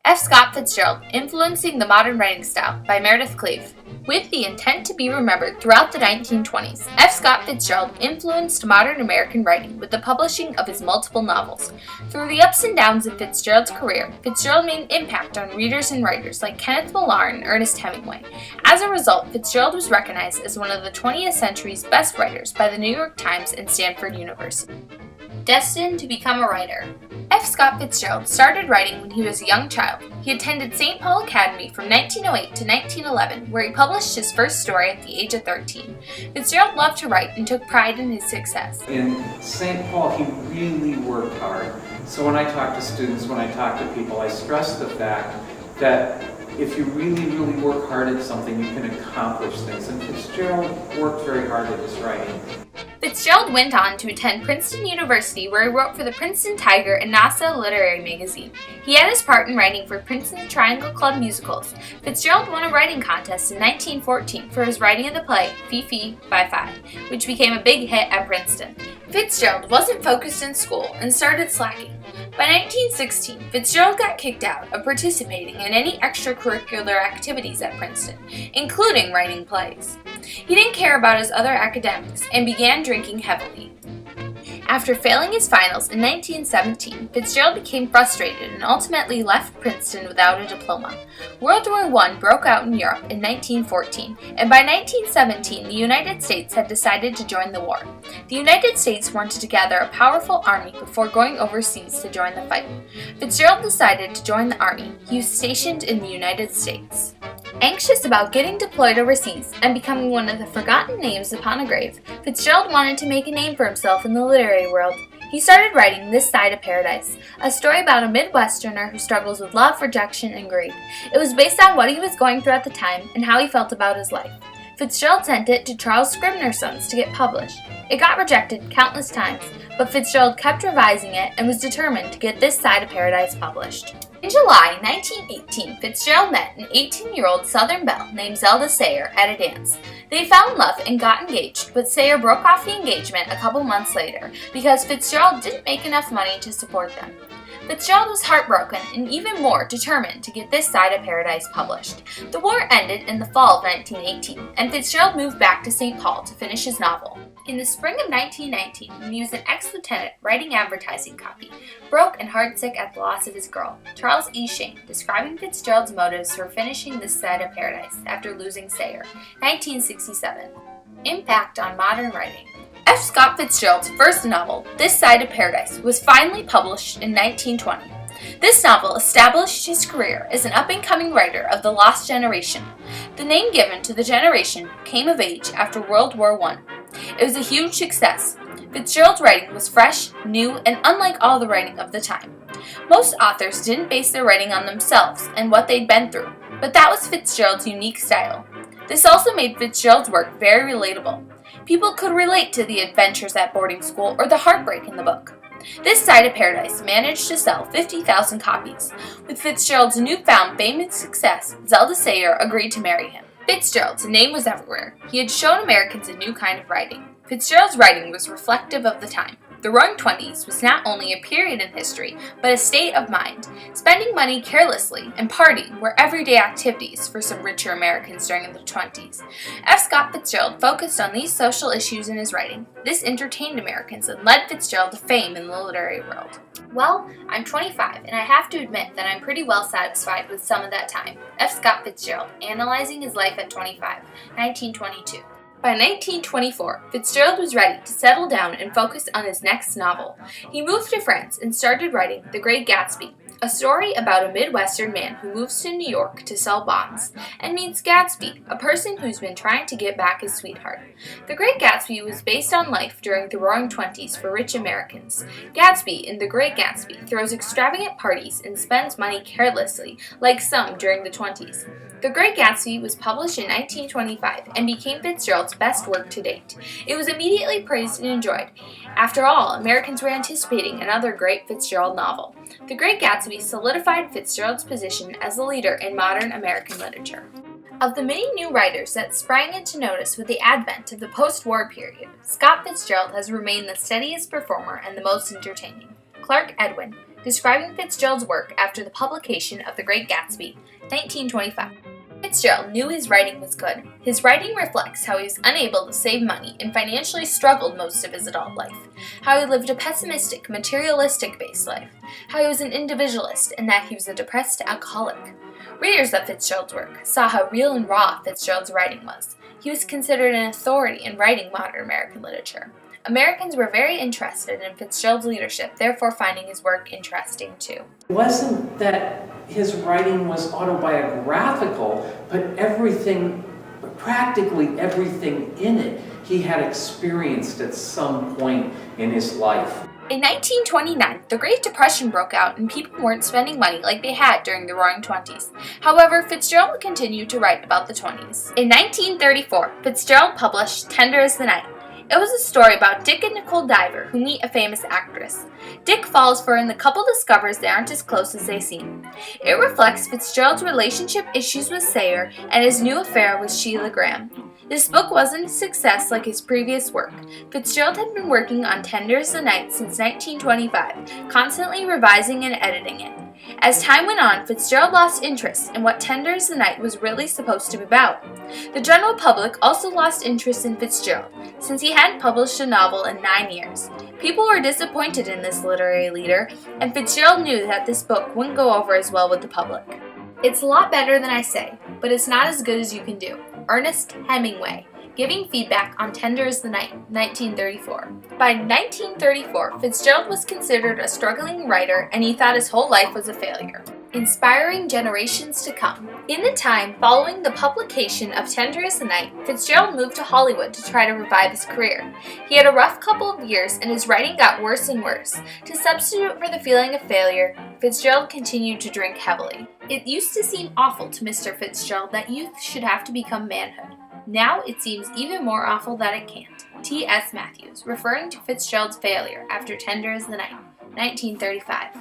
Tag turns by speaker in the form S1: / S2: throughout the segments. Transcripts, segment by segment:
S1: F. Scott Fitzgerald, Influencing the Modern Writing Style by Meredith Cleave. With the intent to be remembered throughout the 1920s, F. Scott Fitzgerald influenced modern American writing with the publishing of his multiple novels. Through the ups and downs of Fitzgerald's career, Fitzgerald made an impact on readers and writers like Kenneth Millar and Ernest Hemingway. As a result, Fitzgerald was recognized as one of the 20th century's best writers by the New York Times and Stanford University. Destined to become a writer, F. Scott Fitzgerald started writing when he was a young child. He attended St. Paul Academy from 1908 to 1911, where he published his first story at the age of 13. Fitzgerald loved to write and took pride in his success.
S2: In St. Paul, he really worked hard. So when I talk to students, when I talk to people, I stress the fact that if you really, really work hard at something, you can accomplish things. And Fitzgerald worked very hard at his writing.
S1: Fitzgerald went on to attend Princeton University, where he wrote for the Princeton Tiger and Nassau Literary Magazine. He had his part in writing for Princeton Triangle Club musicals. Fitzgerald won a writing contest in 1914 for his writing of the play Fee by Phi, which became a big hit at Princeton. Fitzgerald wasn't focused in school and started slacking. By 1916, Fitzgerald got kicked out of participating in any extracurricular activities at Princeton, including writing plays. He didn't care about his other academics and began drinking heavily. After failing his finals in 1917, Fitzgerald became frustrated and ultimately left Princeton without a diploma. World War I broke out in Europe in 1914, and by 1917 the United States had decided to join the war. The United States wanted to gather a powerful army before going overseas to join the fight. Fitzgerald decided to join the army. He was stationed in the United States. Anxious about getting deployed overseas and becoming one of the forgotten names upon a grave, Fitzgerald wanted to make a name for himself in the literary world. He started writing This Side of Paradise, a story about a Midwesterner who struggles with love, rejection, and greed. It was based on what he was going through at the time and how he felt about his life. Fitzgerald sent it to Charles Scribner's Sons to get published. It got rejected countless times, but Fitzgerald kept revising it and was determined to get This Side of Paradise published. In July 1918, Fitzgerald met an 18-year-old Southern belle named Zelda Sayre at a dance. They fell in love and got engaged, but Sayre broke off the engagement a couple months later because Fitzgerald didn't make enough money to support them. Fitzgerald was heartbroken and even more determined to get This Side of Paradise published. The war ended in the fall of 1918, and Fitzgerald moved back to St. Paul to finish his novel. In the spring of 1919, when he was an ex-lieutenant writing advertising copy, broke and heartsick at the loss of his girl, Charles E. Shane, describing Fitzgerald's motives for finishing This Side of Paradise after losing Sayre, 1967. Impact on modern writing. F. Scott Fitzgerald's first novel, This Side of Paradise, was finally published in 1920. This novel established his career as an up-and-coming writer of the Lost Generation. The name given to the generation came of age after World War I. It was a huge success. Fitzgerald's writing was fresh, new, and unlike all the writing of the time. Most authors didn't base their writing on themselves and what they'd been through, but that was Fitzgerald's unique style. This also made Fitzgerald's work very relatable. People could relate to the adventures at boarding school or the heartbreak in the book. This Side of Paradise managed to sell 50,000 copies. With Fitzgerald's newfound fame and success, Zelda Sayre agreed to marry him. Fitzgerald's name was everywhere. He had shown Americans a new kind of writing. Fitzgerald's writing was reflective of the time. The Roaring Twenties was not only a period in history, but a state of mind. Spending money carelessly and partying were everyday activities for some richer Americans during the 20s. F. Scott Fitzgerald focused on these social issues in his writing. This entertained Americans and led Fitzgerald to fame in the literary world. Well, I'm 25, and I have to admit that I'm pretty well satisfied with some of that time. F. Scott Fitzgerald, Analyzing His Life at 25, 1922. By 1924, Fitzgerald was ready to settle down and focus on his next novel. He moved to France and started writing The Great Gatsby, a story about a Midwestern man who moves to New York to sell bonds and meets Gatsby, a person who's been trying to get back his sweetheart. The Great Gatsby was based on life during the Roaring Twenties for rich Americans. Gatsby in The Great Gatsby throws extravagant parties and spends money carelessly, like some during the 20s. The Great Gatsby was published in 1925 and became Fitzgerald's best work to date. It was immediately praised and enjoyed. After all, Americans were anticipating another great Fitzgerald novel. The Great Gatsby solidified Fitzgerald's position as a leader in modern American literature. Of the many new writers that sprang into notice with the advent of the post-war period, Scott Fitzgerald has remained the steadiest performer and the most entertaining. Clark Edwin, describing Fitzgerald's work after the publication of The Great Gatsby, 1925. Fitzgerald knew his writing was good. His writing reflects how he was unable to save money and financially struggled most of his adult life, how he lived a pessimistic, materialistic-based life, how he was an individualist, and that he was a depressed alcoholic. Readers of Fitzgerald's work saw how real and raw Fitzgerald's writing was. He was considered an authority in writing modern American literature. Americans were very interested in Fitzgerald's leadership, therefore finding his work interesting too.
S2: It wasn't that his writing was autobiographical, but practically everything in it, he had experienced at some point in his life.
S1: In 1929, the Great Depression broke out and people weren't spending money like they had during the Roaring Twenties. However, Fitzgerald continued to write about the 20s. In 1934, Fitzgerald published Tender as the Night. It was a story about Dick and Nicole Diver, who meet a famous actress. Dick falls for her and the couple discovers they aren't as close as they seem. It reflects Fitzgerald's relationship issues with Sayre and his new affair with Sheila Graham. This book wasn't a success like his previous work. Fitzgerald had been working on Tender as the Night since 1925, constantly revising and editing it. As time went on, Fitzgerald lost interest in what Tender as the Night was really supposed to be about. The general public also lost interest in Fitzgerald, since he hadn't published a novel in 9 years. People were disappointed in this literary leader, and Fitzgerald knew that this book wouldn't go over as well with the public. It's a lot better than I say, but it's not as good as you can do. Ernest Hemingway, giving feedback on Tender as the Night, 1934. By 1934, Fitzgerald was considered a struggling writer and he thought his whole life was a failure, inspiring generations to come. In the time following the publication of Tender as the Night, Fitzgerald moved to Hollywood to try to revive his career. He had a rough couple of years and his writing got worse and worse. To substitute for the feeling of failure, Fitzgerald continued to drink heavily. It used to seem awful to Mr. Fitzgerald that youth should have to become manhood. Now it seems even more awful that it can't. T.S. Matthews, referring to Fitzgerald's failure after Tender as the Night, 1935.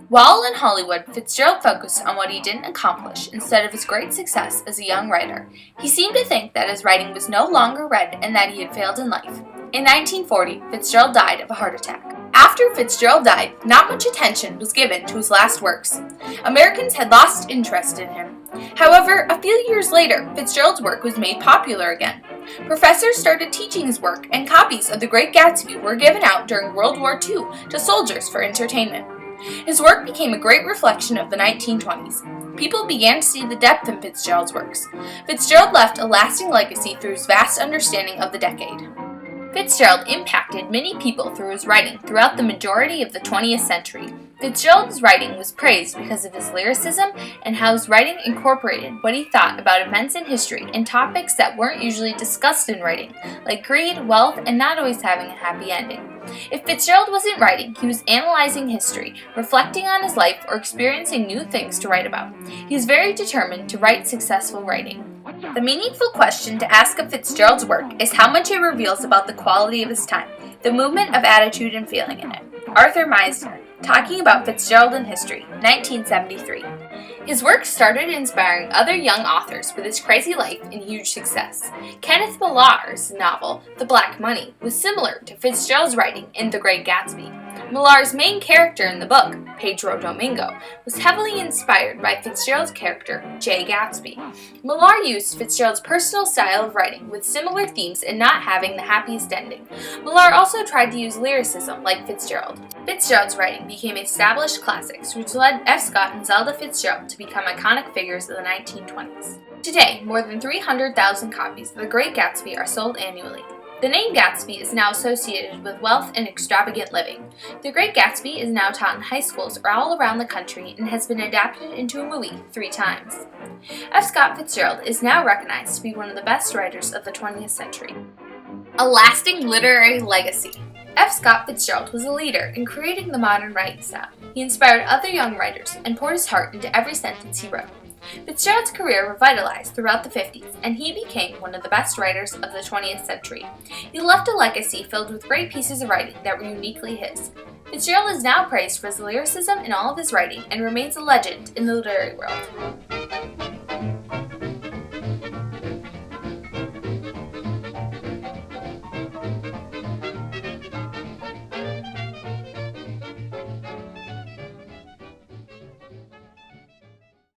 S1: While in Hollywood, Fitzgerald focused on what he didn't accomplish instead of his great success as a young writer. He seemed to think that his writing was no longer read and that he had failed in life. In 1940, Fitzgerald died of a heart attack. After Fitzgerald died, not much attention was given to his last works. Americans had lost interest in him. However, a few years later, Fitzgerald's work was made popular again. Professors started teaching his work, and copies of The Great Gatsby were given out during World War II to soldiers for entertainment. His work became a great reflection of the 1920s. People began to see the depth in Fitzgerald's works. Fitzgerald left a lasting legacy through his vast understanding of the decade. Fitzgerald impacted many people through his writing throughout the majority of the 20th century. Fitzgerald's writing was praised because of his lyricism and how his writing incorporated what he thought about events in history and topics that weren't usually discussed in writing, like greed, wealth, and not always having a happy ending. If Fitzgerald wasn't writing, he was analyzing history, reflecting on his life, or experiencing new things to write about. He was very determined to write successful writing. The meaningful question to ask of Fitzgerald's work is how much it reveals about the quality of his time, the movement of attitude and feeling in it. Arthur Meisner, talking about Fitzgerald in history, 1973. His work started inspiring other young authors with his crazy life and huge success. Kenneth Millar's novel, The Black Money, was similar to Fitzgerald's writing in The Great Gatsby. Millar's main character in the book, Pedro Domingo, was heavily inspired by Fitzgerald's character, Jay Gatsby. Millar used Fitzgerald's personal style of writing with similar themes and not having the happiest ending. Millar also tried to use lyricism like Fitzgerald. Fitzgerald's writing became established classics, which led F. Scott and Zelda Fitzgerald to become iconic figures of the 1920s. Today, more than 300,000 copies of The Great Gatsby are sold annually. The name Gatsby is now associated with wealth and extravagant living. The Great Gatsby is now taught in high schools all around the country and has been adapted into a movie 3 times. F. Scott Fitzgerald is now recognized to be one of the best writers of the 20th century. A lasting literary legacy. F. Scott Fitzgerald was a leader in creating the modern writing style. He inspired other young writers and poured his heart into every sentence he wrote. Fitzgerald's career revitalized throughout the 50s, and he became one of the best writers of the 20th century. He left a legacy filled with great pieces of writing that were uniquely his. Fitzgerald is now praised for his lyricism in all of his writing and remains a legend in the literary world.